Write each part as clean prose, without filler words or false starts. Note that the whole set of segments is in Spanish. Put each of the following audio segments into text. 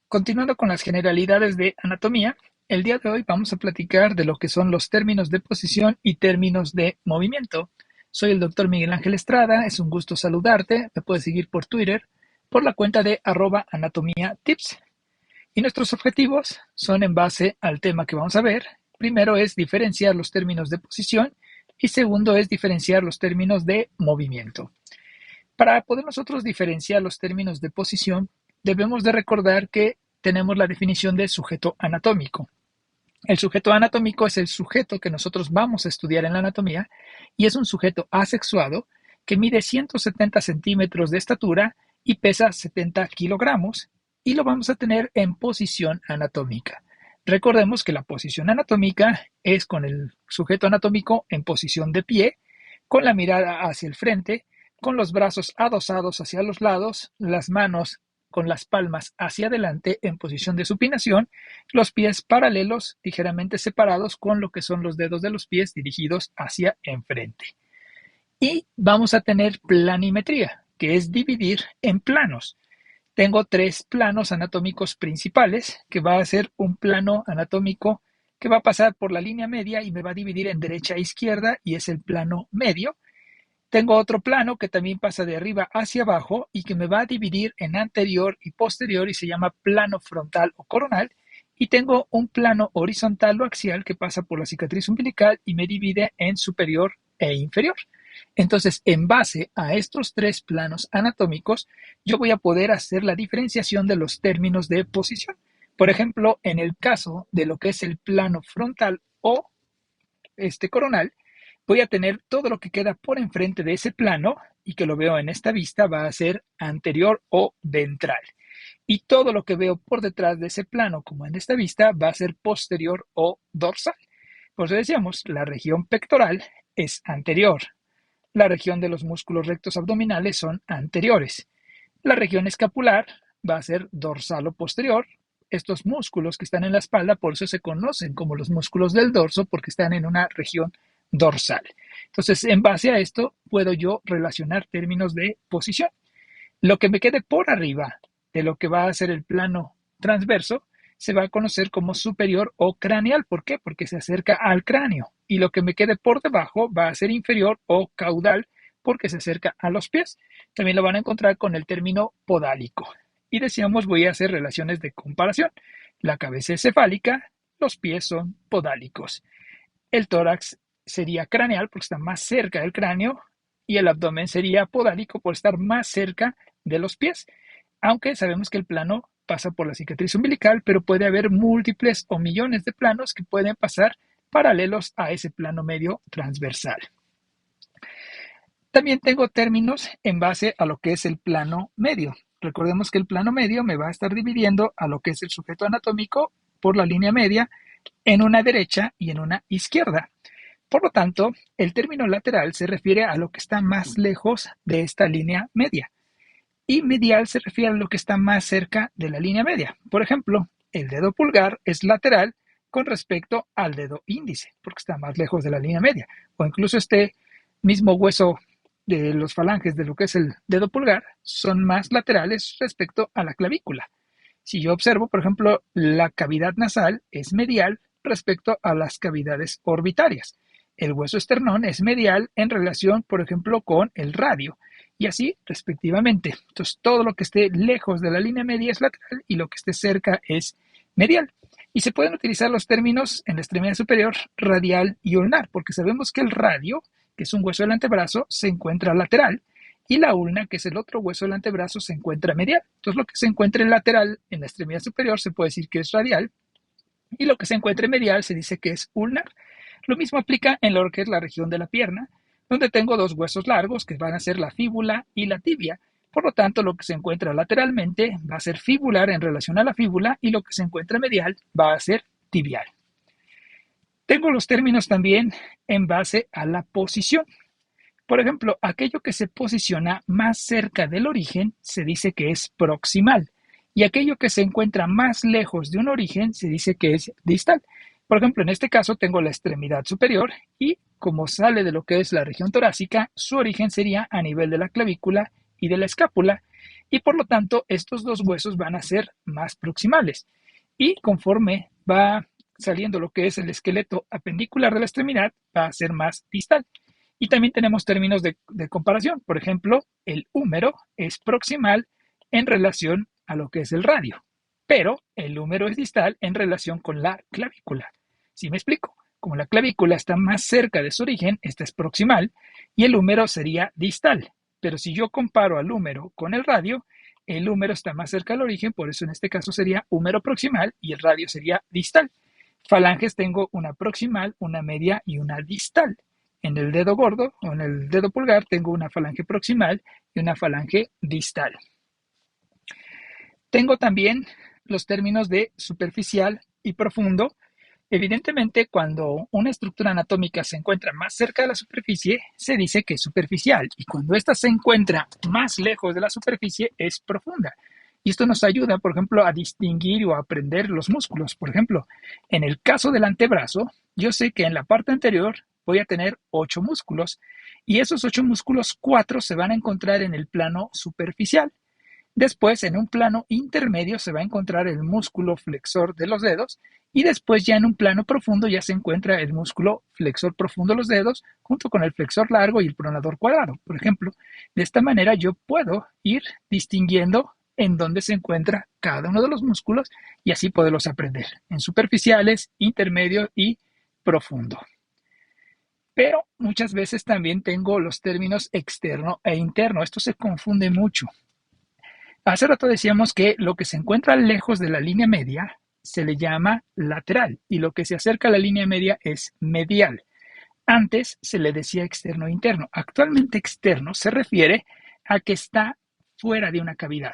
Continuando con las generalidades de anatomía, el día de hoy vamos a platicar de lo que son los términos de posición y términos de movimiento. Soy el doctor Miguel Ángel Estrada, es un gusto saludarte. Me puedes seguir por Twitter por la cuenta de @anatomiatips. Y nuestros objetivos son en base al tema que vamos a ver. Primero es diferenciar los términos de posición y segundo es diferenciar los términos de movimiento. Para poder nosotros diferenciar los términos de posición, debemos de recordar que tenemos la definición de sujeto anatómico. El sujeto anatómico es el sujeto que nosotros vamos a estudiar en la anatomía y es un sujeto asexuado que mide 170 centímetros de estatura y pesa 70 kilogramos y lo vamos a tener en posición anatómica. Recordemos que la posición anatómica es con el sujeto anatómico en posición de pie, con la mirada hacia el frente, con los brazos adosados hacia los lados, las manos con las palmas hacia adelante en posición de supinación, los pies paralelos, ligeramente separados con lo que son los dedos de los pies dirigidos hacia enfrente. Y vamos a tener planimetría, que es dividir en planos. Tengo tres planos anatómicos principales, que va a ser un plano anatómico que va a pasar por la línea media y me va a dividir en derecha e izquierda, y es el plano medio. Tengo otro plano que también pasa de arriba hacia abajo y que me va a dividir en anterior y posterior y se llama plano frontal o coronal. Y tengo un plano horizontal o axial que pasa por la cicatriz umbilical y me divide en superior e inferior. Entonces, en base a estos tres planos anatómicos, yo voy a poder hacer la diferenciación de los términos de posición. Por ejemplo, en el caso de lo que es el plano frontal o coronal, voy a tener todo lo que queda por enfrente de ese plano y que lo veo en esta vista va a ser anterior o ventral. Y todo lo que veo por detrás de ese plano, como en esta vista, va a ser posterior o dorsal. Por eso decíamos, la región pectoral es anterior. La región de los músculos rectos abdominales son anteriores. La región escapular va a ser dorsal o posterior. Estos músculos que están en la espalda, por eso se conocen como los músculos del dorso, porque están en una región dorsal. Entonces, en base a esto, puedo yo relacionar términos de posición. Lo que me quede por arriba de lo que va a ser el plano transverso se va a conocer como superior o craneal. ¿Por qué? Porque se acerca al cráneo. Y lo que me quede por debajo va a ser inferior o caudal porque se acerca a los pies. También lo van a encontrar con el término podálico. Y decíamos, voy a hacer relaciones de comparación. La cabeza es cefálica, los pies son podálicos. El tórax sería craneal porque está más cerca del cráneo y el abdomen sería podálico por estar más cerca de los pies. Aunque sabemos que el plano pasa por la cicatriz umbilical, pero puede haber múltiples o millones de planos que pueden pasar paralelos a ese plano medio transversal. También tengo términos en base a lo que es el plano medio. Recordemos que el plano medio me va a estar dividiendo a lo que es el sujeto anatómico por la línea media en una derecha y en una izquierda. Por lo tanto, el término lateral se refiere a lo que está más lejos de esta línea media y medial se refiere a lo que está más cerca de la línea media. Por ejemplo, el dedo pulgar es lateral con respecto al dedo índice, porque está más lejos de la línea media. O incluso este mismo hueso de los falanges de lo que es el dedo pulgar son más laterales respecto a la clavícula. Si yo observo, por ejemplo, la cavidad nasal es medial respecto a las cavidades orbitarias. El hueso esternón es medial en relación, por ejemplo, con el radio y así respectivamente. Entonces, todo lo que esté lejos de la línea media es lateral y lo que esté cerca es medial. Y se pueden utilizar los términos en la extremidad superior, radial y ulnar, porque sabemos que el radio, que es un hueso del antebrazo, se encuentra lateral y la ulna, que es el otro hueso del antebrazo, se encuentra medial. Entonces, lo que se encuentre lateral en la extremidad superior se puede decir que es radial y lo que se encuentre medial se dice que es ulnar. Lo mismo aplica en lo que es la región de la pierna, donde tengo dos huesos largos que van a ser la fíbula y la tibia. Por lo tanto, lo que se encuentra lateralmente va a ser fibular en relación a la fíbula y lo que se encuentra medial va a ser tibial. Tengo los términos también en base a la posición. Por ejemplo, aquello que se posiciona más cerca del origen se dice que es proximal y aquello que se encuentra más lejos de un origen se dice que es distal. Por ejemplo, en este caso tengo la extremidad superior y como sale de lo que es la región torácica, su origen sería a nivel de la clavícula y de la escápula y por lo tanto estos dos huesos van a ser más proximales. Y conforme va saliendo lo que es el esqueleto apendicular de la extremidad, va a ser más distal. Y también tenemos términos de comparación. Por ejemplo, el húmero es proximal en relación a lo que es el radio, pero el húmero es distal en relación con la clavícula. ¿Sí me explico? Como la clavícula está más cerca de su origen, esta es proximal y el húmero sería distal. Pero si yo comparo al húmero con el húmero está más cerca del origen, por eso en este caso sería húmero proximal y el radio sería distal. Falanges tengo una proximal, una media y una distal. En el dedo gordo o en el dedo pulgar tengo una falange proximal y una falange distal. Tengo también los términos de superficial y profundo. Evidentemente, cuando una estructura anatómica se encuentra más cerca de la superficie, se dice que es superficial, y cuando ésta se encuentra más lejos de la superficie, es profunda. Y esto nos ayuda, por ejemplo, a distinguir o a aprender los músculos. Por ejemplo, en el caso del antebrazo, yo sé que en la parte anterior voy a tener 8 músculos, y esos 8 músculos, 4 se van a encontrar en el plano superficial. Después, en un plano intermedio, se va a encontrar el músculo flexor de los dedos y después ya en un plano profundo ya se encuentra el músculo flexor profundo de los dedos junto con el flexor largo y el pronador cuadrado, por ejemplo. De esta manera yo puedo ir distinguiendo en dónde se encuentra cada uno de los músculos y así poderlos aprender en superficiales, intermedio y profundo. Pero muchas veces también tengo los términos externo e interno. Esto se confunde mucho. Hace rato decíamos que lo que se encuentra lejos de la línea media se le llama lateral y lo que se acerca a la línea media es medial. Antes se le decía externo e interno. Actualmente externo se refiere a que está fuera de una cavidad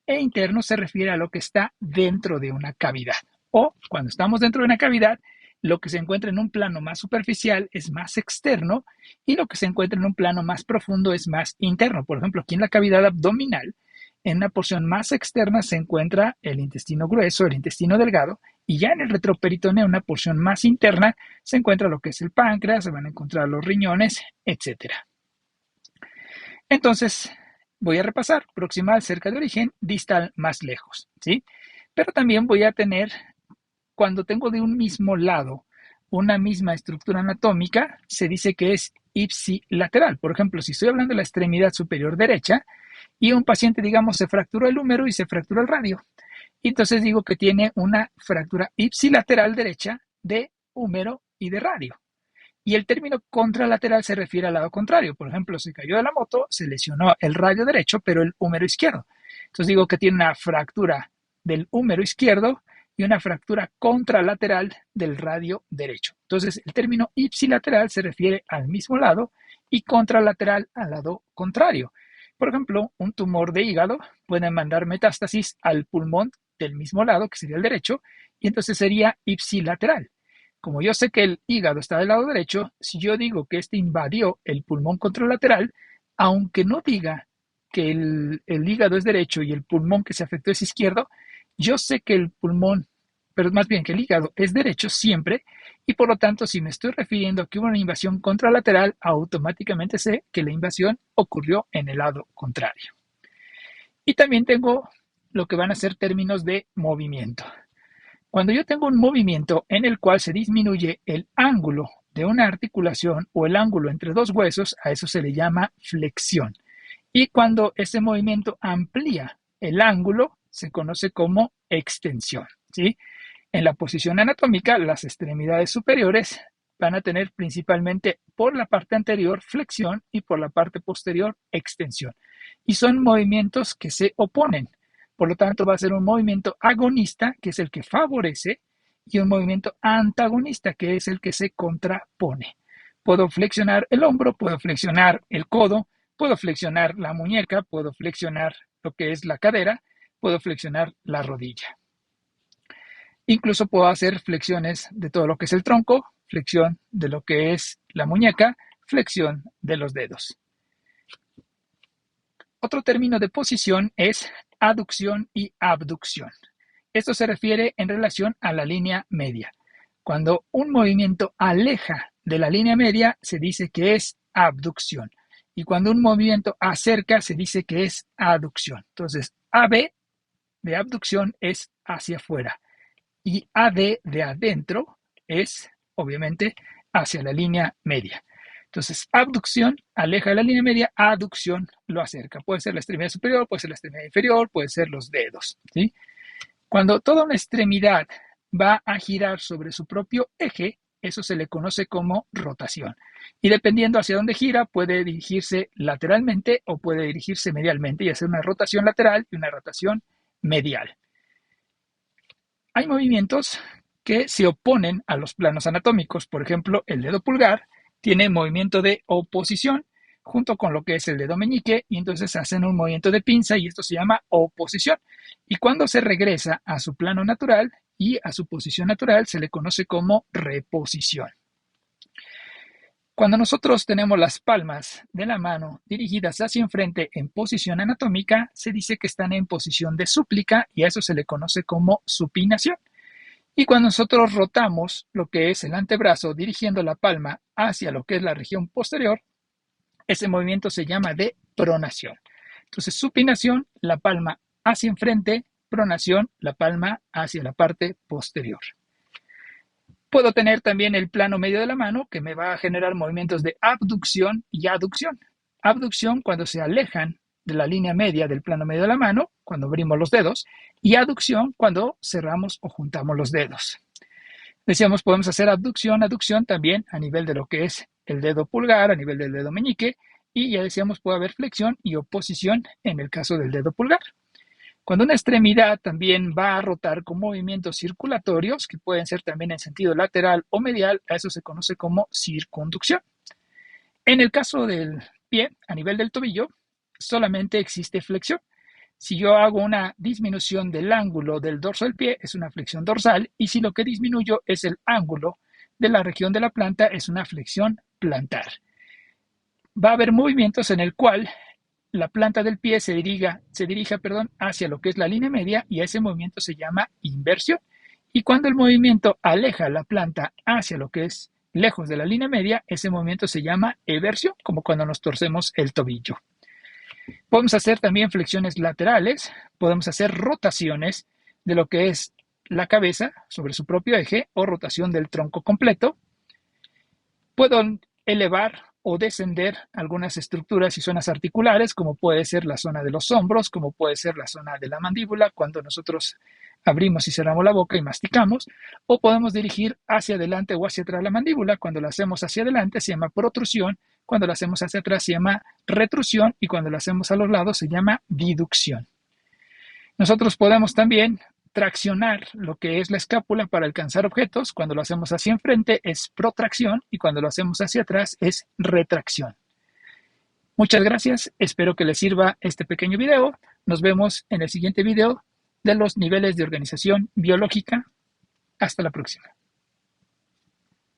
e interno se refiere a lo que está dentro de una cavidad. O cuando estamos dentro de una cavidad, lo que se encuentra en un plano más superficial es más externo y lo que se encuentra en un plano más profundo es más interno. Por ejemplo, aquí en la cavidad abdominal, en una porción más externa se encuentra el intestino grueso, el intestino delgado, y ya en el retroperitoneo, una porción más interna, se encuentra lo que es el páncreas, se van a encontrar los riñones, etc. Entonces, voy a repasar, proximal cerca de origen, distal más lejos, ¿sí? Pero también voy a tener, cuando tengo de un mismo lado una misma estructura anatómica, se dice que es ipsilateral. Por ejemplo, si estoy hablando de la extremidad superior derecha, y un paciente, digamos, se fracturó el húmero y se fracturó el radio. Y entonces digo que tiene una fractura ipsilateral derecha de húmero y de radio. Y el término contralateral se refiere al lado contrario. Por ejemplo, se cayó de la moto, se lesionó el radio derecho, pero el húmero izquierdo. Entonces digo que tiene una fractura del húmero izquierdo y una fractura contralateral del radio derecho. Entonces, el término ipsilateral se refiere al mismo lado y contralateral al lado contrario. Por ejemplo, un tumor de hígado puede mandar metástasis al pulmón del mismo lado, que sería el derecho, y entonces sería ipsilateral. Como yo sé que el hígado está del lado derecho, si yo digo que este invadió el pulmón contralateral, aunque no diga que el hígado es derecho y el pulmón que se afectó es izquierdo, yo sé que el pulmón, pero más bien que el hígado es derecho siempre, y por lo tanto, si me estoy refiriendo a que hubo una invasión contralateral, automáticamente sé que la invasión ocurrió en el lado contrario. Y también tengo lo que van a ser términos de movimiento. Cuando yo tengo un movimiento en el cual se disminuye el ángulo de una articulación o el ángulo entre dos huesos, a eso se le llama flexión. Y cuando ese movimiento amplía el ángulo, se conoce como extensión, ¿sí? En la posición anatómica, las extremidades superiores van a tener principalmente por la parte anterior flexión y por la parte posterior extensión. Y son movimientos que se oponen. Por lo tanto, va a ser un movimiento agonista, que es el que favorece, y un movimiento antagonista, que es el que se contrapone. Puedo flexionar el hombro, puedo flexionar el codo, puedo flexionar la muñeca, puedo flexionar lo que es la cadera, puedo flexionar la rodilla. Incluso puedo hacer flexiones de todo lo que es el tronco, flexión de lo que es la muñeca, flexión de los dedos. Otro término de posición es aducción y abducción. Esto se refiere en relación a la línea media. Cuando un movimiento aleja de la línea media, se dice que es abducción. Y cuando un movimiento acerca, se dice que es aducción. Entonces, AB de abducción es hacia afuera. Y AD de adentro es, obviamente, hacia la línea media. Entonces, abducción aleja de la línea media, aducción lo acerca. Puede ser la extremidad superior, puede ser la extremidad inferior, puede ser los dedos, ¿sí? Cuando toda una extremidad va a girar sobre su propio eje, eso se le conoce como rotación. Y dependiendo hacia dónde gira, puede dirigirse lateralmente o puede dirigirse medialmente y hacer una rotación lateral y una rotación medial. Hay movimientos que se oponen a los planos anatómicos. Por ejemplo, el dedo pulgar tiene movimiento de oposición junto con lo que es el dedo meñique y entonces hacen un movimiento de pinza y esto se llama oposición. Y cuando se regresa a su plano natural y a su posición natural se le conoce como reposición. Cuando nosotros tenemos las palmas de la mano dirigidas hacia enfrente en posición anatómica, se dice que están en posición de súplica y a eso se le conoce como supinación. Y cuando nosotros rotamos lo que es el antebrazo dirigiendo la palma hacia lo que es la región posterior, ese movimiento se llama de pronación. Entonces, supinación, la palma hacia enfrente, pronación, la palma hacia la parte posterior. Puedo tener también el plano medio de la mano que me va a generar movimientos de abducción y aducción. Abducción cuando se alejan de la línea media del plano medio de la mano, cuando abrimos los dedos, y aducción cuando cerramos o juntamos los dedos. Decíamos, podemos hacer abducción, aducción también a nivel de lo que es el dedo pulgar, a nivel del dedo meñique, y ya decíamos, puede haber flexión y oposición en el caso del dedo pulgar. Cuando una extremidad también va a rotar con movimientos circulatorios, que pueden ser también en sentido lateral o medial, a eso se conoce como circunducción. En el caso del pie, a nivel del tobillo, solamente existe flexión. Si yo hago una disminución del ángulo del dorso del pie, es una flexión dorsal, y si lo que disminuyo es el ángulo de la región de la planta, es una flexión plantar. Va a haber movimientos en el cual la planta del pie se dirija hacia lo que es la línea media y ese movimiento se llama inversión. Y cuando el movimiento aleja la planta hacia lo que es lejos de la línea media, ese movimiento se llama eversión, como cuando nos torcemos el tobillo. Podemos hacer también flexiones laterales, podemos hacer rotaciones de lo que es la cabeza sobre su propio eje o rotación del tronco completo. Puedo elevar o descender algunas estructuras y zonas articulares, como puede ser la zona de los hombros, como puede ser la zona de la mandíbula, cuando nosotros abrimos y cerramos la boca y masticamos, o podemos dirigir hacia adelante o hacia atrás la mandíbula. Cuando la hacemos hacia adelante se llama protrusión, cuando la hacemos hacia atrás se llama retrusión y cuando la hacemos a los lados se llama diducción. Nosotros podemos también traccionar lo que es la escápula para alcanzar objetos. Cuando lo hacemos hacia enfrente es protracción y cuando lo hacemos hacia atrás es retracción. Muchas gracias, espero que les sirva este pequeño video. Nos vemos en el siguiente video de los niveles de organización biológica. Hasta la próxima.